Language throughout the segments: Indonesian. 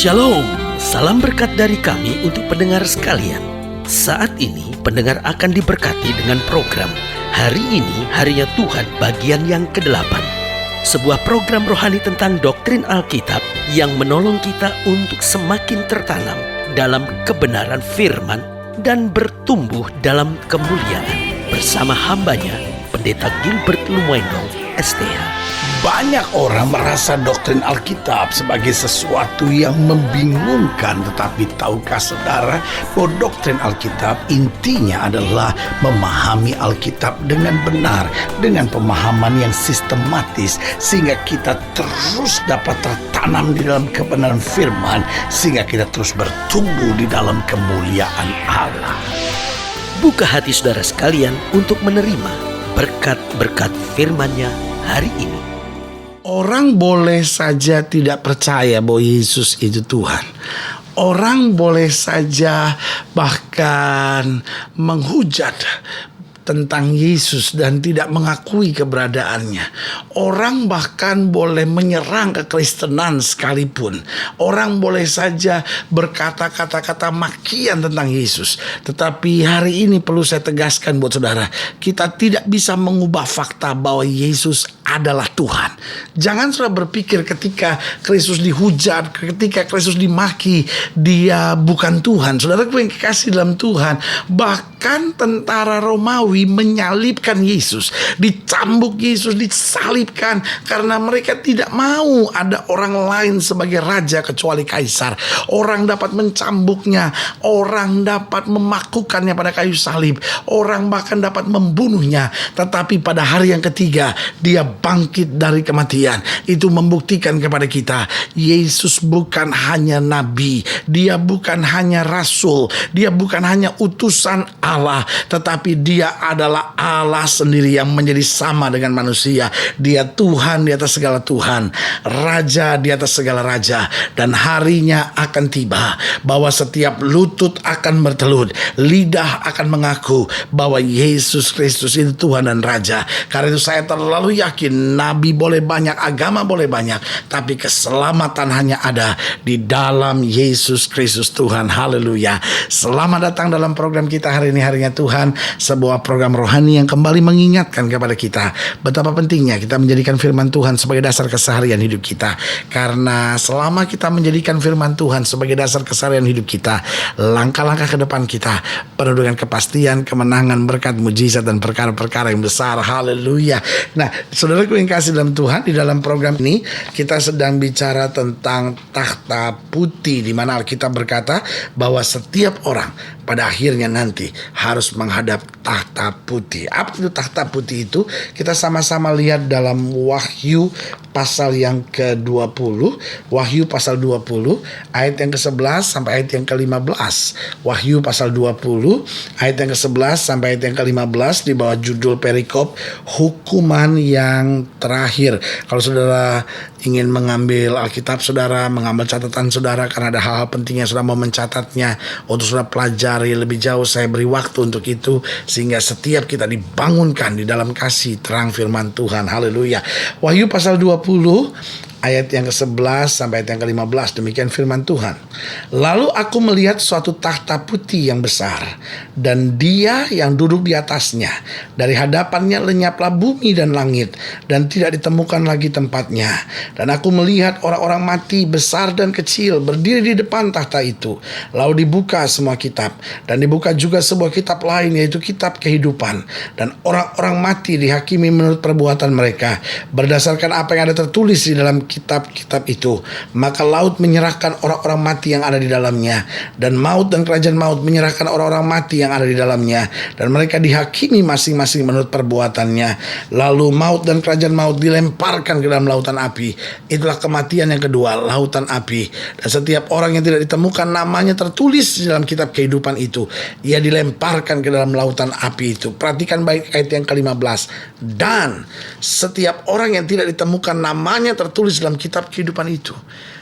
Shalom, salam berkat dari kami untuk pendengar sekalian. Saat ini pendengar akan diberkati dengan program Hari Ini Harinya Tuhan bagian yang ke-8. Sebuah program rohani tentang doktrin Alkitab yang menolong kita untuk semakin tertanam dalam kebenaran firman dan bertumbuh dalam kemuliaan. Bersama hambanya, Pendeta Gilbert Lumwendong, STH. Banyak orang merasa doktrin Alkitab sebagai sesuatu yang membingungkan. Tetapi tahukah saudara bahwa doktrin Alkitab intinya adalah memahami Alkitab dengan benar, dengan pemahaman yang sistematis, sehingga kita terus dapat tertanam di dalam kebenaran firman, sehingga kita terus bertumbuh di dalam kemuliaan Allah. Buka hati saudara sekalian untuk menerima berkat-berkat firman-Nya hari ini. Orang boleh saja tidak percaya bahwa Yesus itu Tuhan. Orang boleh saja bahkan menghujat tentang Yesus dan tidak mengakui keberadaannya. Orang bahkan boleh menyerang kekristenan sekalipun. Orang boleh saja berkata kata-kata makian tentang Yesus. Tetapi hari ini perlu saya tegaskan buat saudara, kita tidak bisa mengubah fakta bahwa Yesus adalah Tuhan. Jangan saudara berpikir ketika Kristus dihujat, ketika Kristus dimaki, dia bukan Tuhan. Saudara yang kekasih dalam Tuhan, bahkan tentara Romawi menyalibkan Yesus, dicambuk Yesus, disalibkan karena mereka tidak mau ada orang lain sebagai raja kecuali kaisar. Orang dapat mencambuknya, orang dapat memakukannya pada kayu salib, orang bahkan dapat membunuhnya. Tetapi pada hari yang ketiga dia bangkit dari kematian. Itu membuktikan kepada kita, Yesus bukan hanya nabi, dia bukan hanya rasul, dia bukan hanya utusan Allah, tetapi dia adalah Allah sendiri yang menjadi sama dengan manusia. Dia Tuhan di atas segala Tuhan, Raja di atas segala raja. Dan harinya akan tiba bahwa setiap lutut akan bertelut, lidah akan mengaku bahwa Yesus Kristus itu Tuhan dan Raja. Karena itu saya terlalu yakin, nabi boleh banyak, agama boleh banyak, tapi keselamatan hanya ada di dalam Yesus Kristus Tuhan. Haleluya. Selamat datang dalam program kita hari ini, Harinya Tuhan, sebuah program rohani yang kembali mengingatkan kepada kita betapa pentingnya kita menjadikan firman Tuhan sebagai dasar keseharian hidup kita. Karena selama kita menjadikan firman Tuhan sebagai dasar keseharian hidup kita, langkah-langkah ke depan kita penuh dengan kepastian, kemenangan, berkat, mujizat, dan perkara-perkara yang besar. Haleluya. Nah, saudaraku yang kasih dalam Tuhan, di dalam program ini kita sedang bicara tentang takhta putih, di mana Alkitab berkata bahwa setiap orang pada akhirnya nanti harus menghadap takhta putih. Apa itu takhta putih itu? Kita sama-sama lihat dalam Wahyu pasal yang ke-20. Wahyu pasal 20 ayat yang ke-11 sampai ayat yang ke-15. Wahyu pasal 20 ayat yang ke-11 sampai ayat yang ke-15 di bawah judul perikop hukuman yang terakhir. Kalau saudara ingin mengambil Alkitab saudara, mengambil catatan saudara, karena ada hal-hal penting yang saudara mau mencatatnya untuk saudara pelajari lebih jauh, saya beri waktu untuk itu sehingga setiap kita dibangunkan di dalam kasih terang firman Tuhan. Haleluya. Wahyu pasal 20 ayat yang ke-11 sampai ayat yang ke-15, demikian firman Tuhan. Lalu aku melihat suatu takhta putih yang besar, dan dia yang duduk di atasnya. Dari hadapannya lenyaplah bumi dan langit, dan tidak ditemukan lagi tempatnya. Dan aku melihat orang-orang mati besar dan kecil berdiri di depan takhta itu. Lalu dibuka semua kitab, dan dibuka juga sebuah kitab lain, yaitu kitab kehidupan. Dan orang-orang mati dihakimi menurut perbuatan mereka, berdasarkan apa yang ada tertulis di dalam kitab-kitab itu. Maka laut menyerahkan orang-orang mati yang ada di dalamnya, dan maut dan kerajaan maut menyerahkan orang-orang mati yang ada di dalamnya, dan mereka dihakimi masing-masing menurut perbuatannya. Lalu maut dan kerajaan maut dilemparkan ke dalam lautan api. Itulah kematian yang kedua, lautan api. Dan setiap orang yang tidak ditemukan namanya tertulis di dalam kitab kehidupan itu, ia dilemparkan ke dalam lautan api itu. Perhatikan baik ayat yang ke-15. Dan setiap orang yang tidak ditemukan namanya tertulis dalam kitab kehidupan itu,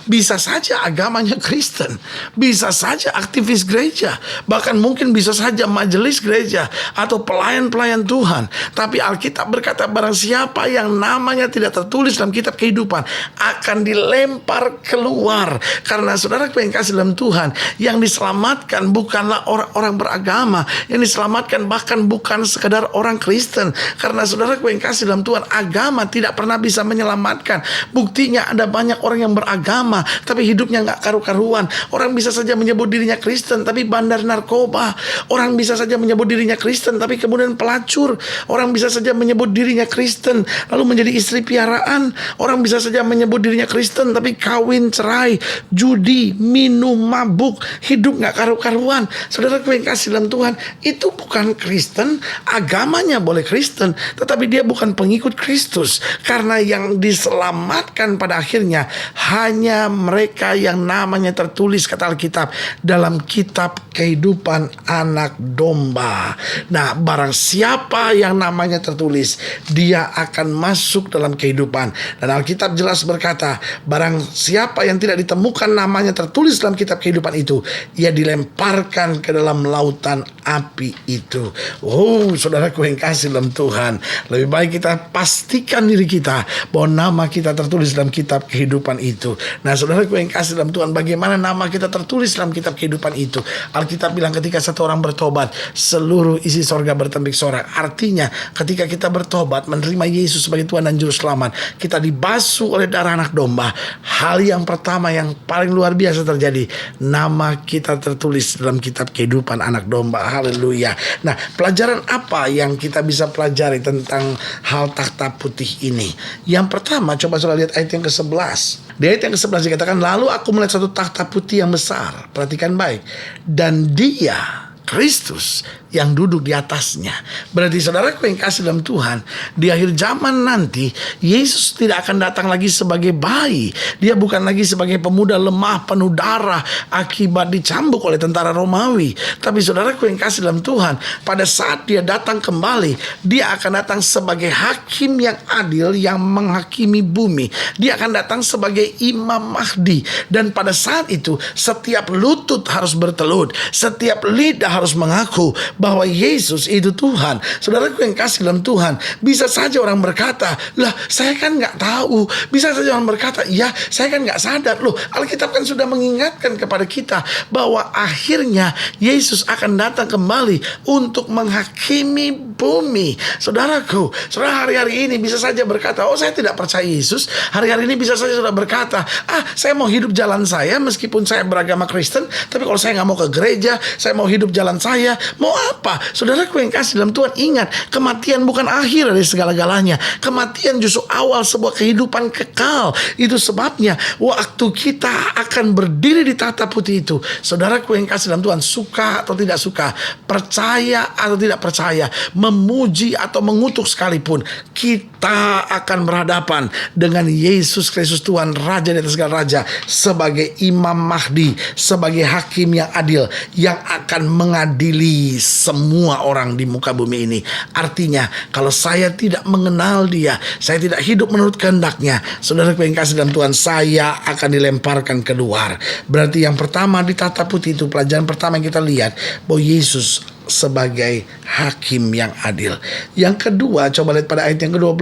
bisa saja agamanya Kristen, bisa saja aktivis gereja, bahkan mungkin bisa saja majelis gereja atau pelayan-pelayan Tuhan. Tapi Alkitab berkata barang siapa yang namanya tidak tertulis dalam kitab kehidupan akan dilempar keluar. Karena saudara yang kasih dalam Tuhan, yang diselamatkan bukanlah orang-orang beragama, yang diselamatkan bahkan bukan sekedar orang Kristen. Karena saudara yang kasih dalam Tuhan, agama tidak pernah bisa menyelamatkan. Buktinya ada banyak orang yang beragama tapi hidupnya gak karu-karuan. Orang bisa saja menyebut dirinya Kristen tapi bandar narkoba. Orang bisa saja menyebut dirinya Kristen tapi kemudian pelacur. Orang bisa saja menyebut dirinya Kristen lalu menjadi istri piaraan. Orang bisa saja menyebut dirinya Kristen tapi kawin, cerai, judi, minum, mabuk, hidup gak karu-karuan. Saudara yang kasih dalam Tuhan, itu bukan Kristen. Agamanya boleh Kristen, tetapi dia bukan pengikut Kristus. Karena yang diselamatkan pada akhirnya hanya mereka yang namanya tertulis, kata Alkitab, dalam kitab kehidupan anak domba. Nah, barang siapa yang namanya tertulis, dia akan masuk dalam kehidupan. Dan Alkitab jelas berkata, barang siapa yang tidak ditemukan namanya tertulis dalam kitab kehidupan itu, ia dilemparkan ke dalam lautan api itu. Oh, saudaraku yang kasih dalam Tuhan, lebih baik kita pastikan diri kita bahwa nama kita tertulis dalam kitab kehidupan itu. Nah, saudaraku yang kasih dalam Tuhan, bagaimana nama kita tertulis dalam kitab kehidupan itu? Alkitab bilang ketika satu orang bertobat, seluruh isi sorga bertembik sorak. Artinya ketika kita bertobat, menerima Yesus sebagai Tuhan dan Juru Selamat, kita dibasuh oleh darah anak domba. Hal yang pertama yang paling luar biasa terjadi, nama kita tertulis dalam kitab kehidupan anak domba. Haleluya. Nah, pelajaran apa yang kita bisa pelajari tentang hal takhta putih ini? Yang pertama, coba saudara lihat ayat yang ke-11. Di ayat yang ke-11 dikatakan, lalu aku melihat satu takhta putih yang besar. Perhatikan baik. Dan dia, Kristus, yang duduk di atasnya. Berarti saudaraku yang kasih dalam Tuhan, di akhir zaman nanti Yesus tidak akan datang lagi sebagai bayi. Dia bukan lagi sebagai pemuda lemah penuh darah akibat dicambuk oleh tentara Romawi. Tapi saudaraku yang kasih dalam Tuhan, pada saat dia datang kembali, dia akan datang sebagai hakim yang adil yang menghakimi bumi. Dia akan datang sebagai Imam Mahdi. Dan pada saat itu setiap lutut harus bertelut, setiap lidah harus mengaku bahwa Yesus itu Tuhan. Saudaraku yang kasih dalam Tuhan, bisa saja orang berkata, lah saya kan gak tahu. Bisa saja orang berkata, ya saya kan gak sadar. Loh, Alkitab kan sudah mengingatkan kepada kita bahwa akhirnya Yesus akan datang kembali untuk menghakimi bumi. Saudaraku, saudara hari-hari ini bisa saja berkata, oh saya tidak percaya Yesus. Hari-hari ini bisa saja saudara berkata, saya mau hidup jalan saya meskipun saya beragama Kristen, tapi kalau saya gak mau ke gereja, saya mau hidup jalan saya, mau apa? Saudaraku yang kasih dalam Tuhan, ingat, kematian bukan akhir dari segala-galanya. Kematian justru awal sebuah kehidupan kekal. Itu sebabnya waktu kita akan berdiri di takhta putih itu, saudaraku yang kasih dalam Tuhan, suka atau tidak suka, percaya atau tidak percaya, memuji atau mengutuk sekalipun, kita akan berhadapan dengan Yesus Kristus Tuhan, Raja di atas segala raja, sebagai Imam Mahdi, sebagai hakim yang adil yang akan mengadili semua orang di muka bumi ini. Artinya, kalau saya tidak mengenal dia, saya tidak hidup menurut kehendaknya, saudara yang kasih dalam Tuhan, saya akan dilemparkan keluar. Berarti yang pertama di takhta putih itu, pelajaran pertama yang kita lihat, bahwa Yesus sebagai hakim yang adil. Yang kedua, coba lihat pada ayat yang ke-12.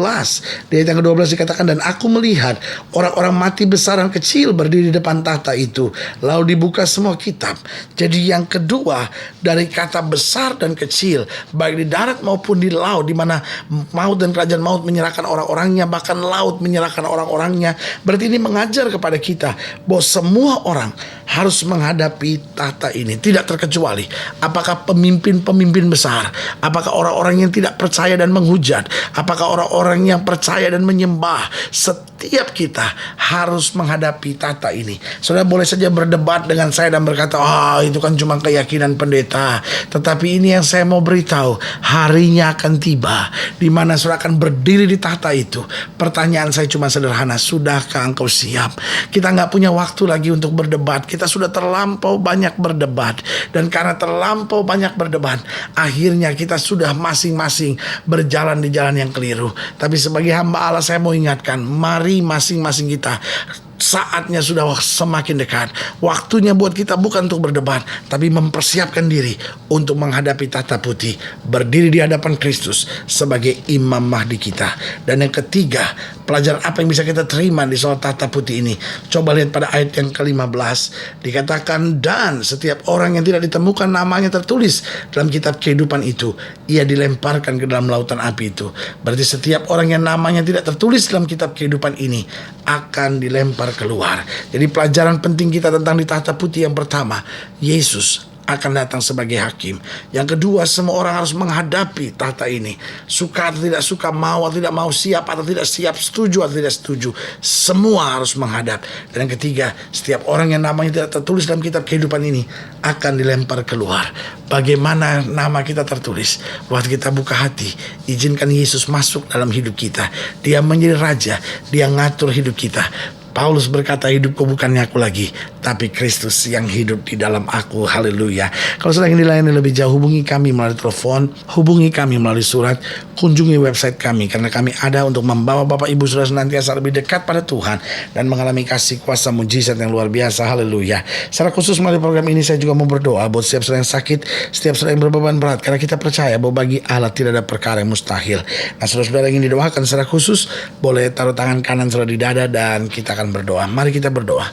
Di ayat yang ke-12 dikatakan, dan aku melihat orang-orang mati besar dan kecil berdiri di depan tahta itu, lalu dibuka semua kitab. Jadi yang kedua, dari kata besar dan kecil, baik di darat maupun di laut, di mana maut dan kerajaan maut menyerahkan orang-orangnya, bahkan laut menyerahkan orang-orangnya. Berarti ini mengajar kepada kita bahwa semua orang harus menghadapi tahta ini, tidak terkecuali. Apakah pemimpin besar, apakah orang-orang yang tidak percaya dan menghujat, apakah orang-orang yang percaya dan menyembah, setiap kita harus menghadapi tahta ini. Saudara boleh saja berdebat dengan saya dan berkata, itu kan cuma keyakinan pendeta. Tetapi ini yang saya mau beritahu, harinya akan tiba di mana saudara akan berdiri di tahta itu. Pertanyaan saya cuma sederhana, sudahkah engkau siap? Kita gak punya waktu lagi untuk berdebat. Kita sudah terlampau banyak berdebat, dan karena terlampau banyak berdebat, akhirnya kita sudah masing-masing berjalan di jalan yang keliru. Tapi sebagai hamba Allah, saya mau ingatkan, mari masing-masing kita Saatnya sudah semakin dekat. Waktunya buat kita bukan untuk berdebat, tapi mempersiapkan diri untuk menghadapi tahta putih, berdiri di hadapan Kristus sebagai Imam Mahdi kita. Dan yang ketiga, pelajaran apa yang bisa kita terima di soal tahta putih ini? Coba lihat pada ayat yang ke-15. Dikatakan, dan setiap orang yang tidak ditemukan namanya tertulis dalam kitab kehidupan itu, ia dilemparkan ke dalam lautan api itu. Berarti setiap orang yang namanya tidak tertulis dalam kitab kehidupan ini akan dilempar keluar. Jadi pelajaran penting kita tentang di tahta putih yang pertama, Yesus akan datang sebagai hakim. Yang kedua, semua orang harus menghadapi tahta ini. Suka atau tidak suka, mau atau tidak mau, siap atau tidak siap, setuju atau tidak setuju, semua harus menghadap. Dan yang ketiga, setiap orang yang namanya tidak tertulis dalam kitab kehidupan ini akan dilempar keluar. Bagaimana nama kita tertulis? Waktu kita buka hati, izinkan Yesus masuk dalam hidup kita. Dia menjadi raja, dia ngatur hidup kita. Paulus berkata, hidupku bukannya aku lagi, tapi Kristus yang hidup di dalam aku. Haleluya. Kalau sudah ingin dilayani lebih jauh, hubungi kami melalui telepon, hubungi kami melalui surat, kunjungi website kami, karena kami ada untuk membawa Bapak Ibu Saudara senantiasa lebih dekat pada Tuhan dan mengalami kasih kuasa mujizat yang luar biasa. Haleluya. Secara khusus melalui program ini saya juga mau berdoa buat setiap saudara yang sakit, setiap saudara yang berbeban berat, karena kita percaya bahwa bagi Allah tidak ada perkara yang mustahil. Nah, saudara-saudara yang ingin didoakan secara khusus, boleh taruh tangan kanan saudara di dada dan kita akan berdoa. Mari kita berdoa.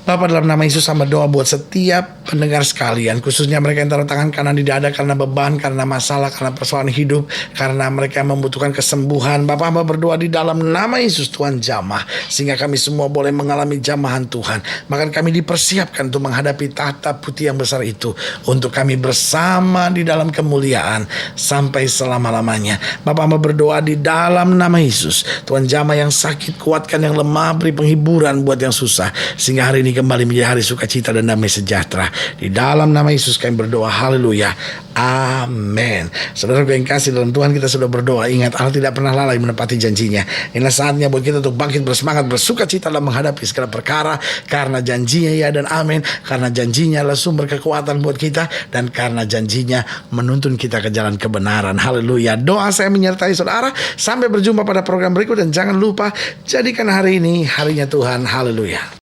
Bapa, dalam nama Yesus hamba doa buat setiap pendengar sekalian, khususnya mereka yang taruh tangan kanan di dada karena beban, karena masalah, karena persoalan hidup, karena mereka membutuhkan kesembuhan. Bapa, hamba berdoa di dalam nama Yesus, Tuhan jamah, sehingga kami semua boleh mengalami jamahan Tuhan. Bahkan kami dipersiapkan untuk menghadapi tahta putih yang besar itu, untuk kami bersama di dalam kemuliaan sampai selama-lamanya. Bapa, hamba berdoa di dalam nama Yesus, Tuhan jamah yang sakit, kuatkan yang lemah, beri penghiburan buat yang susah, sehingga hari ini kembali menjadi hari sukacita dan damai sejahtera. Di dalam nama Yesus kami berdoa. Haleluya. Amin. Saudara yang kasih dalam Tuhan, kita sudah berdoa. Ingat, Allah tidak pernah lalai menepati janjinya. Inilah saatnya buat kita untuk bangkit bersemangat, bersukacita dalam menghadapi segala perkara, karena janjinya ya dan amin. Karena janjinya adalah sumber kekuatan buat kita, dan karena janjinya menuntun kita ke jalan kebenaran. Haleluya. Doa saya menyertai saudara. Sampai berjumpa pada program berikut, dan jangan lupa jadikan hari ini harinya Tuhan. Haleluya.